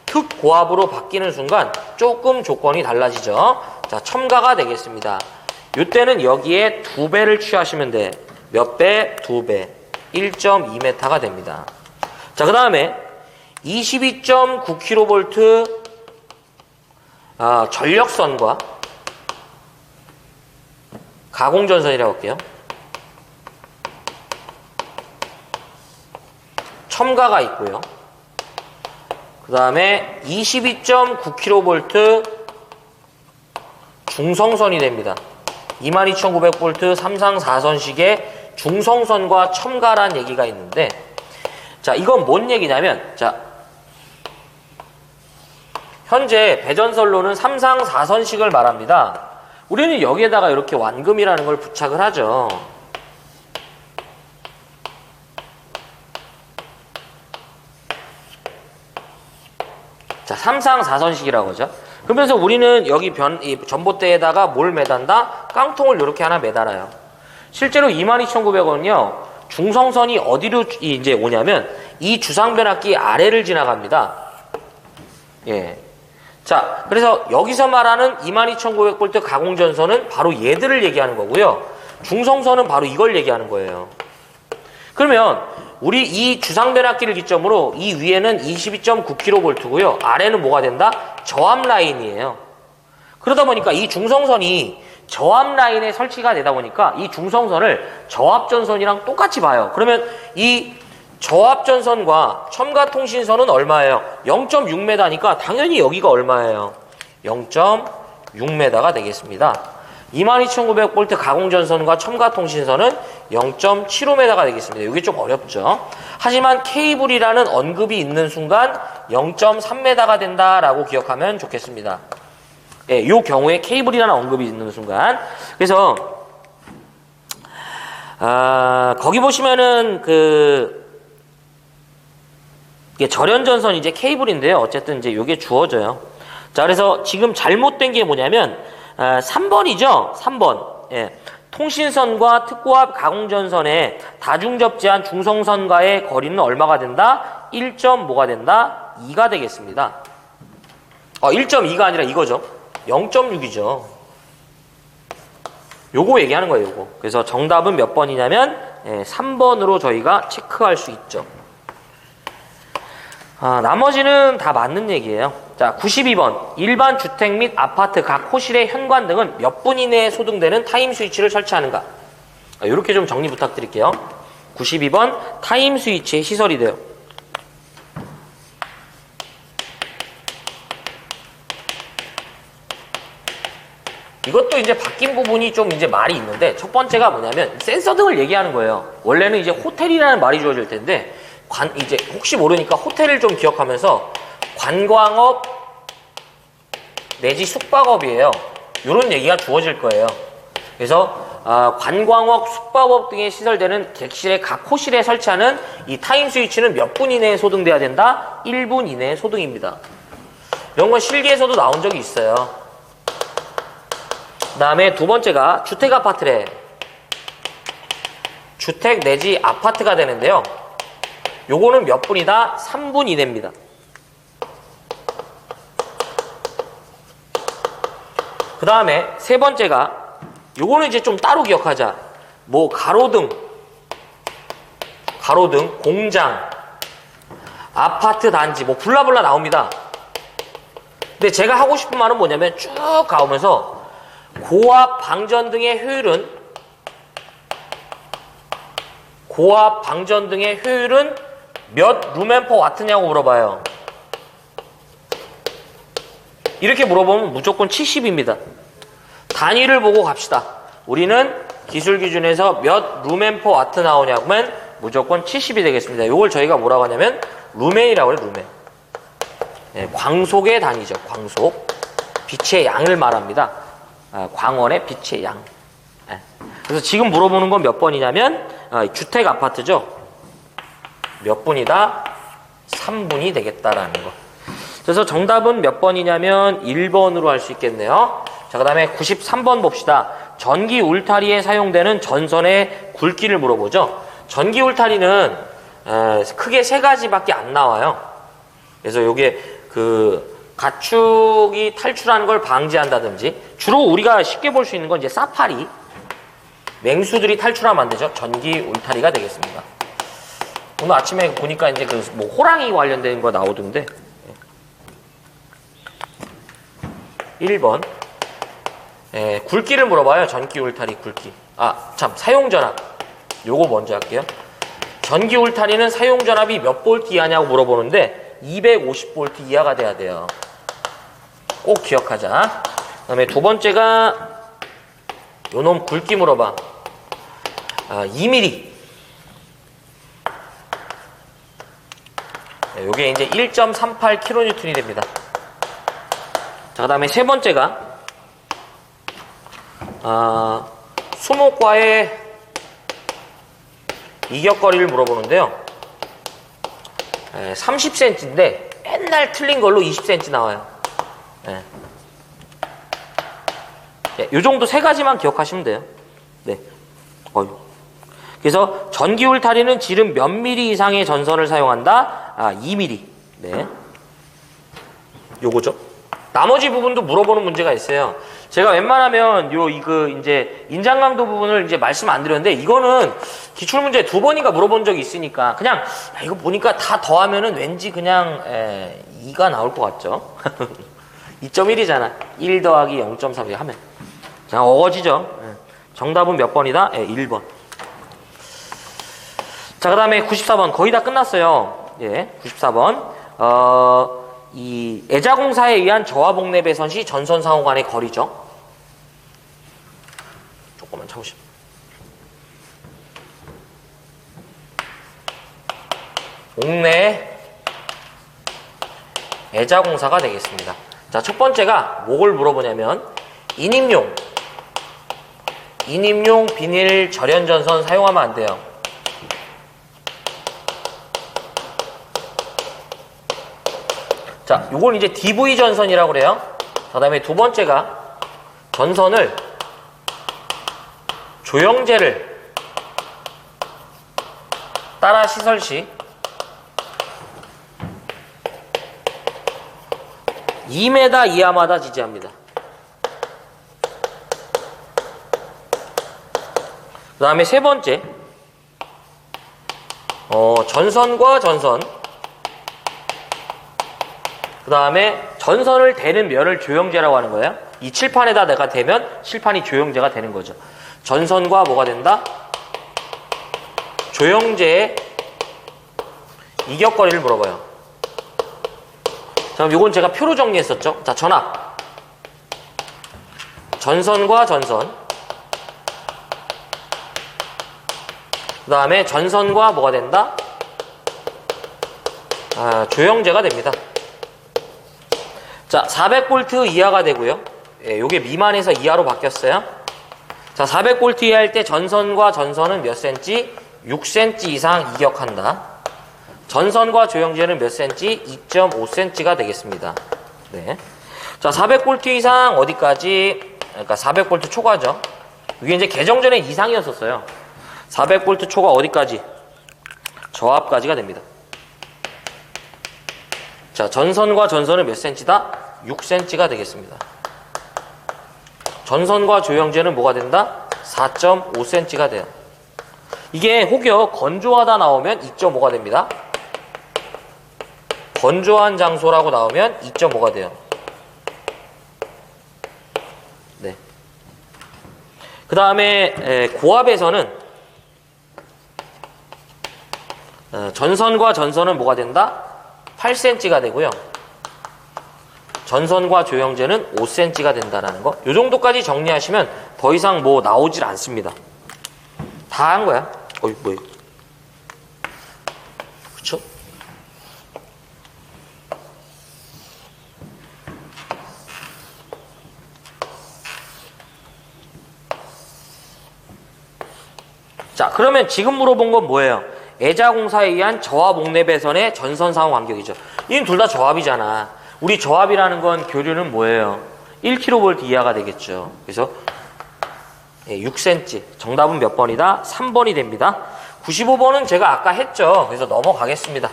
특고압으로 바뀌는 순간 조금 조건이 달라지죠. 자, 첨가가 되겠습니다. 이때는 여기에 2배를 취하시면 돼. 몇 배? 2배. 1.2m가 됩니다. 자, 그 다음에 22.9kV 전력선과 가공전선이라고 할게요. 첨가가 있고요. 그 다음에 22.9kV 중성선이 됩니다. 22,900V 3상 4선식의 중성선과 첨가란 얘기가 있는데, 자, 이건 뭔 얘기냐면, 자, 현재 배전선로는 3상 4선식을 말합니다. 우리는 여기에다가 이렇게 완금이라는 걸 부착을 하죠. 자, 3상 4선식이라고 하죠. 그러면서 우리는 여기 이 전봇대에다가 뭘 매단다? 깡통을 이렇게 하나 매달아요. 실제로 22,900원은요, 중성선이 어디로 이제 오냐면, 이 주상변압기 아래를 지나갑니다. 예. 자, 그래서 여기서 말하는 22,900V 가공전선은 바로 얘들을 얘기하는 거고요. 중성선은 바로 이걸 얘기하는 거예요. 그러면, 우리 이 주상변압기를 기점으로 이 위에는 22.9kV고요. 아래는 뭐가 된다? 저압 라인이에요. 그러다 보니까 이 중성선이 저압 라인에 설치가 되다 보니까 이 중성선을 저압전선이랑 똑같이 봐요. 그러면 이 저압전선과 첨가통신선은 얼마예요? 0.6m니까 당연히 여기가 얼마예요? 0.6m가 되겠습니다. 22,900V 가공전선과 첨가통신선은 0.75m가 되겠습니다. 이게 좀 어렵죠. 하지만 케이블이라는 언급이 있는 순간 0.3m가 된다라고 기억하면 좋겠습니다. 예, 이 경우에 케이블이라는 언급이 있는 순간. 그래서 거기 보시면은 이게 절연전선이 이제 케이블인데요. 어쨌든 이제 이게 주어져요. 자, 그래서 지금 잘못된 게 뭐냐면 3번이죠. 3번. 예. 통신선과 특고압 가공전선의 다중접지한 중성선과의 거리는 얼마가 된다? 1.뭐가 된다? 2가 되겠습니다. 1.2가 아니라 이거죠. 0.6이죠. 요거 얘기하는 거예요, 요거. 그래서 정답은 몇 번이냐면 3번으로 저희가 체크할 수 있죠. 나머지는 다 맞는 얘기예요. 자, 92번. 일반 주택 및 아파트 각 호실의 현관 등은 몇 분 이내에 소등되는 타임 스위치를 설치하는가? 이렇게 좀 정리 부탁드릴게요. 92번. 타임 스위치의 시설이 돼요. 이것도 이제 바뀐 부분이 좀 이제 말이 있는데, 첫 번째가 뭐냐면 센서 등을 얘기하는 거예요. 원래는 이제 호텔이라는 말이 주어질 텐데, 이제 혹시 모르니까 호텔을 좀 기억하면서 관광업 내지 숙박업이에요. 이런 얘기가 주어질 거예요. 그래서 관광업, 숙박업 등에 시설되는 객실의 각 호실에 설치하는 이 타임 스위치는 몇 분 이내에 소등돼야 된다? 1분 이내에 소등입니다. 이런 건 실기에서도 나온 적이 있어요. 그 다음에 두 번째가 주택 아파트래. 주택 내지 아파트가 되는데요. 요거는 몇 분이다? 3분 이내입니다. 그 다음에 세 번째가 요거는 이제 좀 따로 기억하자. 뭐 가로등, 공장, 아파트 단지, 뭐 블라블라 나옵니다. 근데 제가 하고 싶은 말은 뭐냐면 쭉 가오면서 고압 방전 등의 효율은 몇 루멘/퍼 와트냐고 물어봐요. 이렇게 물어보면 무조건 70입니다. 단위를 보고 갑시다. 우리는 기술 기준에서 몇 루멘/퍼 와트 나오냐고 하면 무조건 70이 되겠습니다. 이걸 저희가 뭐라고 하냐면 루멘이라고 해요. 루멘. 네, 광속의 단위죠. 광속. 빛의 양을 말합니다. 광원의 빛의 양. 네. 그래서 지금 물어보는 건 몇 번이냐면 주택 아파트죠. 몇 분이다? 3분이 되겠다라는 거. 그래서 정답은 몇 번이냐면 1번으로 할 수 있겠네요. 자, 그 다음에 93번 봅시다. 전기 울타리에 사용되는 전선의 굵기를 물어보죠. 전기 울타리는 크게 세 가지밖에 안 나와요. 그래서 요게 가축이 탈출하는 걸 방지한다든지, 주로 우리가 쉽게 볼 수 있는 건 이제 사파리, 맹수들이 탈출하면 안 되죠. 전기 울타리가 되겠습니다. 오늘 아침에 보니까 이제 뭐 호랑이 관련된 거 나오던데. 1번. 굵기를 물어봐요. 전기 울타리 굵기. 사용전압. 요거 먼저 할게요. 전기 울타리는 사용전압이 몇 볼트 이하냐고 물어보는데 250V 이하가 돼야 돼요. 꼭 기억하자. 그 다음에 두 번째가 요놈 굵기 물어봐. 2mm. 요게 이제 1.38kN이 됩니다. 자, 그 다음에 세 번째가 수목과의 이격거리를 물어보는데요. 30cm인데 맨날 틀린 걸로 20cm 나와요. 요 정도 세 가지만 기억하시면 돼요. 네. 그래서 전기 울타리는 지름 몇 미리 이상의 전선을 사용한다? 2mm. 네. 요거죠. 나머지 부분도 물어보는 문제가 있어요. 제가 웬만하면 이제 인장강도 부분을 이제 말씀 안 드렸는데, 이거는 기출문제 2번인가 물어본 적이 있으니까 그냥 이거 보니까 다 더하면은 왠지 그냥 2가 나올 것 같죠. 2.1이잖아. 1 더하기 0.3 하면 자, 어거지죠. 정답은 몇 번이다? 1번. 자, 그 다음에 94번. 거의 다 끝났어요. 예, 94번. 이 애자공사에 의한 저하복내 배선 시 전선 상호 간의 거리죠. 조금만 참으시오. 옥내 애자공사가 되겠습니다. 자, 첫 번째가 뭐를 물어보냐면 인입용 비닐 절연전선 사용하면 안 돼요. 자, 요걸 이제 DV 전선이라고 그래요. 그 다음에 두 번째가 전선을 조영제를 따라 시설 시 2m 이하마다 지지합니다. 그 다음에 세 번째, 전선과 전선, 그 다음에 전선을 대는 면을 조영제라고 하는 거예요. 이 칠판에다 내가 대면 칠판이 조영제가 되는 거죠. 전선과 뭐가 된다? 조영제의 이격거리를 물어봐요. 자, 그럼 이건 제가 표로 정리했었죠. 자, 전압. 전선과 전선. 그 다음에 전선과 뭐가 된다? 조영제가 됩니다. 자, 400V 이하가 되고요. 예, 요게 미만에서 이하로 바뀌었어요. 자, 400V 이하 할 때 전선과 전선은 몇 cm? 6cm 이상 이격한다. 전선과 조영제는 몇 cm? 2.5cm가 되겠습니다. 네. 자, 400V 이상 어디까지? 그러니까 400V 초과죠. 이게 이제 개정 전에 이상이었었어요. 400V 초과 어디까지? 저압까지가 됩니다. 자, 전선과 전선은 몇 cm다? 6cm가 되겠습니다. 전선과 조영제는 뭐가 된다? 4.5cm가 돼요. 이게 혹여 건조하다 나오면 2.5가 됩니다. 건조한 장소라고 나오면 2.5가 돼요. 네. 그 다음에 고압에서는 전선과 전선은 뭐가 된다? 8cm가 되고요. 전선과 조영제는 5cm가 된다라는 거. 요 정도까지 정리하시면 더 이상 뭐 나오질 않습니다. 다 한 거야. 뭐야. 그쵸? 자, 그러면 지금 물어본 건 뭐예요? 애자공사에 의한 저압 옥내 배선의 전선상호 간격이죠. 이는 둘 다 저압이잖아. 우리 저압이라는 건 교류는 뭐예요? 1kV 이하가 되겠죠. 그래서 6cm. 정답은 몇 번이다? 3번이 됩니다. 95번은 제가 아까 했죠. 그래서 넘어가겠습니다.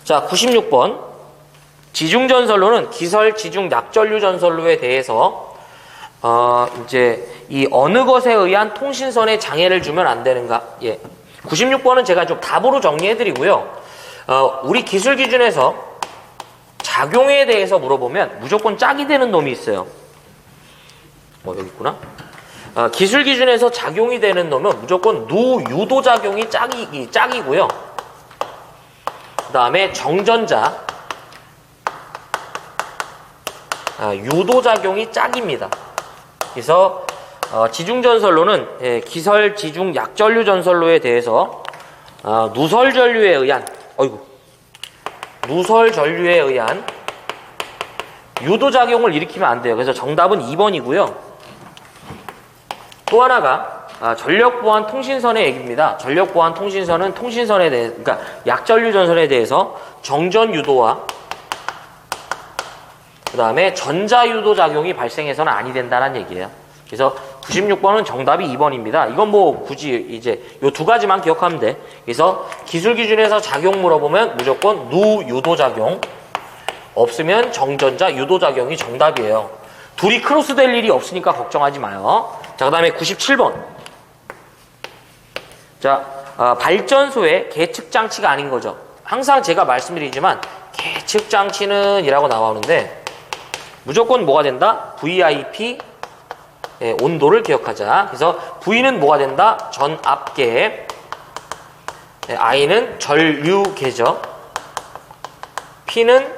자, 96번. 지중전선로는 기설, 지중, 약전류 전선로에 대해서 이제 이 어느 것에 의한 통신선에 장애를 주면 안 되는가? 예. 96번은 제가 좀 답으로 정리해드리고요. 우리 기술 기준에서 작용에 대해서 물어보면 무조건 짝이 되는 놈이 있어요. 여기 있구나. 기술 기준에서 작용이 되는 놈은 무조건 누유도 작용이 짝이고요. 그 다음에 정전자 유도 작용이 짝입니다. 그래서 지중전선로는 기설, 지중, 약전류 전선로에 대해서 누설전류에 의한 누설전류에 의한 유도작용을 일으키면 안 돼요. 그래서 정답은 2번이고요. 또 하나가 전력보안 통신선의 얘기입니다. 전력보안 통신선은 통신선에 대해, 그러니까 약전류 전선에 대해서 정전유도와 그 다음에 전자유도작용이 발생해서는 아니 된다는 얘기예요. 그래서 96번은 정답이 2번입니다. 이건 뭐 굳이 이제 요 두 가지만 기억하면 돼. 그래서 기술 기준에서 작용 물어보면 무조건 누유도작용, 없으면 정전자 유도작용이 정답이에요. 둘이 크로스될 일이 없으니까 걱정하지 마요. 자, 그 다음에 97번. 자, 발전소의 계측장치가 아닌 거죠. 항상 제가 말씀드리지만 계측장치는 이라고 나오는데 무조건 뭐가 된다? VIP 온도를 기억하자. 그래서 V는 뭐가 된다? 전압계 I는 전류계죠. P는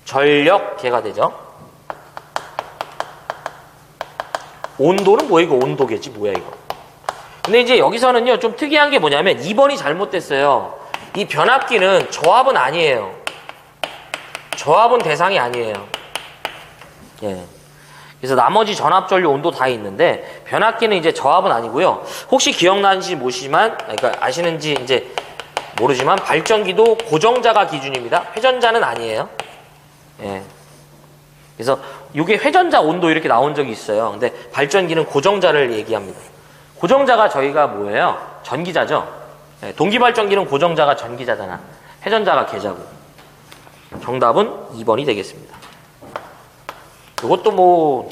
전력계가 되죠. 온도는 뭐야? 이거 온도계지 뭐야 이거. 근데 이제 여기서는요 좀 특이한 게 뭐냐면 2번이 잘못됐어요. 이 변압기는 저압은 아니에요. 저압은 대상이 아니에요. 예. 그래서 나머지 전압, 전류, 온도 다 있는데 변압기는 이제 저압은 아니고요. 혹시 기억나는지 모르지만, 그러니까 아시는지 이제 모르지만 발전기도 고정자가 기준입니다. 회전자는 아니에요. 예. 그래서 이게 회전자 온도 이렇게 나온 적이 있어요. 근데 발전기는 고정자를 얘기합니다. 고정자가 저희가 뭐예요? 전기자죠. 예. 동기발전기는 고정자가 전기자잖아. 회전자가 계자고. 정답은 2번이 되겠습니다. 이것도 뭐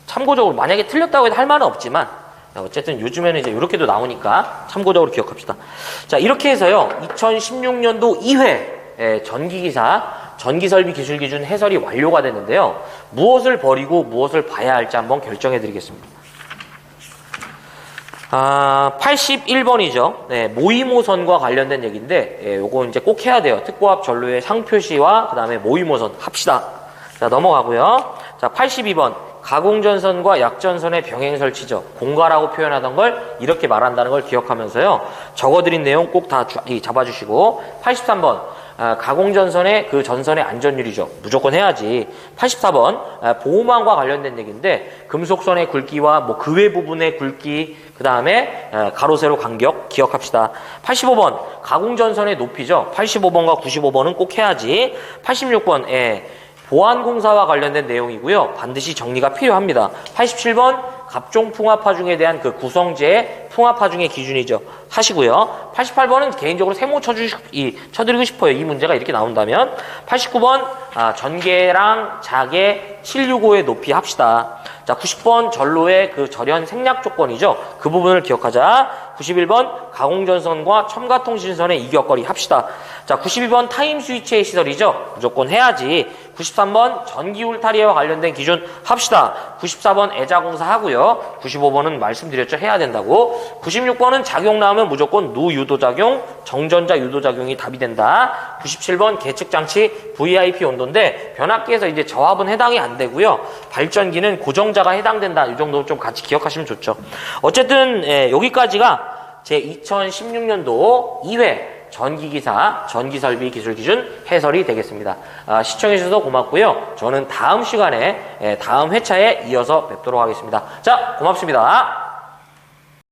참고적으로 만약에 틀렸다고 해도 할 말은 없지만 어쨌든 요즘에는 이제 이렇게도 나오니까 참고적으로 기억합시다. 자, 이렇게 해서요 2016년도 2회 전기기사 전기설비 기술기준 해설이 완료가 됐는데요. 무엇을 버리고 무엇을 봐야 할지 한번 결정해 드리겠습니다. 81번이죠. 네, 모의모선과 관련된 얘기인데 요거 이제 꼭 해야 돼요. 특고합 전로의 상표시와 그 다음에 모의모선 합시다. 자, 넘어가고요. 자, 82번. 가공전선과 약전선의 병행 설치죠. 공가라고 표현하던 걸 이렇게 말한다는 걸 기억하면서요. 적어드린 내용 꼭 다 잡아주시고. 83번. 가공전선의 그 전선의 안전율이죠. 무조건 해야지. 84번. 보호망과 관련된 얘기인데 금속선의 굵기와 뭐 그 외 부분의 굵기 그 다음에 가로 세로 간격 기억합시다. 85번. 가공전선의 높이죠. 85번과 95번은 꼭 해야지. 86번. 보안공사와 관련된 내용이고요. 반드시 정리가 필요합니다. 87번 갑종 풍화파중에 대한 그 구성재의 풍화파중의 기준이죠. 하시고요. 88번은 개인적으로 세모 쳐드리고 싶어요. 이 문제가 이렇게 나온다면. 89번 전개랑 자개 765의 높이 합시다. 자, 90번 전로의 그 절연 생략 조건이죠. 그 부분을 기억하자. 91번 가공전선과 첨가통신선의 이격거리 합시다. 자, 92번 타임 스위치의 시설이죠. 무조건 해야지. 93번 전기 울타리와 관련된 기준 합시다. 94번 애자공사 하고요. 95번은 말씀드렸죠. 해야 된다고. 96번은 작용 나오면 무조건 누유도작용, 정전자 유도작용이 답이 된다. 97번 계측장치 VIP 온도인데 변압기에서 이제 저압은 해당이 안 되고요. 발전기는 고정자가 해당된다. 이 정도 좀 같이 기억하시면 좋죠. 어쨌든 여기까지가 제 2016년도 2회 전기기사, 전기설비 기술기준 해설이 되겠습니다. 시청해주셔서 고맙고요. 저는 다음 시간에, 다음 회차에 이어서 뵙도록 하겠습니다. 자, 고맙습니다.